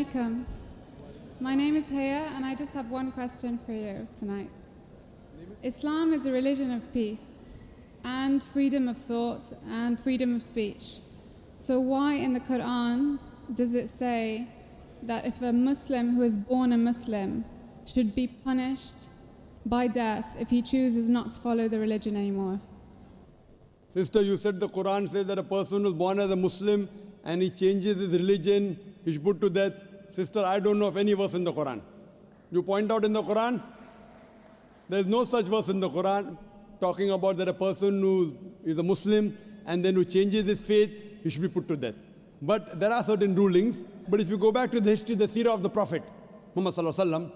alaikum. My name is Haya and I just have one question for you tonight. Islam is a religion of peace and freedom of thought and freedom of speech. So why in the Quran does it say that if a Muslim who is born a Muslim should be punished by death if he chooses not to follow the religion anymore? Sister, you said the Quran says that a person who is born as a Muslim and he changes his religion, he should put to death. Sister, I don't know of any verse in the Quran. You point out in the Quran, there is no such verse in the Quran talking about that a person who is a Muslim and then who changes his faith, he should be put to death. But there are certain rulings. But if you go back to the history, the seerah of the Prophet, Muhammad Sallallahu Alaihi Wasallam,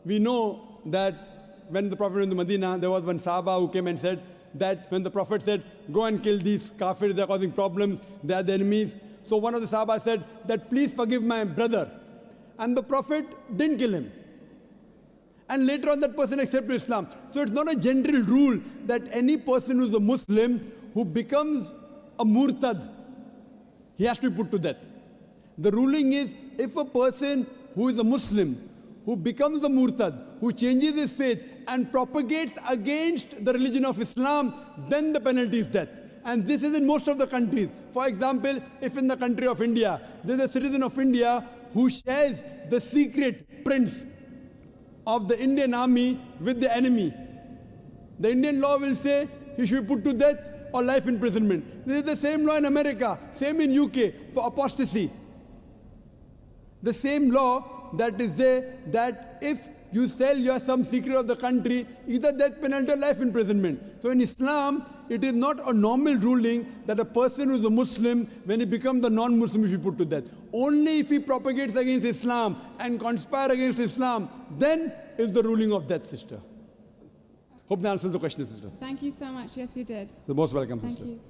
we know that when the Prophet went to Medina, there was one Sahaba who came and said that when the Prophet said, go and kill these kafirs, they are causing problems, they are the enemies. So one of the Sahaba said that please forgive my brother. And the Prophet didn't kill him. And later on that person accepted Islam. So it's not a general rule that any person who's a Muslim who becomes a murtad, he has to be put to death. The ruling is if a person who is a Muslim, who becomes a murtad, who changes his faith and propagates against the religion of Islam, then the penalty is death. And this is in most of the countries. For example, if in the country of India, there is a citizen of India who shares the secret prints of the Indian army with the enemy, the Indian law will say he should be put to death or life imprisonment. This is the same law in America, same in UK for apostasy. The same law that is there that if you sell some secret of the country, either death penalty or life imprisonment. So in Islam, it is not a normal ruling that a person who is a Muslim, when he becomes a non-Muslim, he should be put to death. Only if he propagates against Islam and conspires against Islam, then is the ruling of death, sister. Hope that answers the question, sister. Thank you so much. Yes, you did. You're most welcome, Thank sister. you.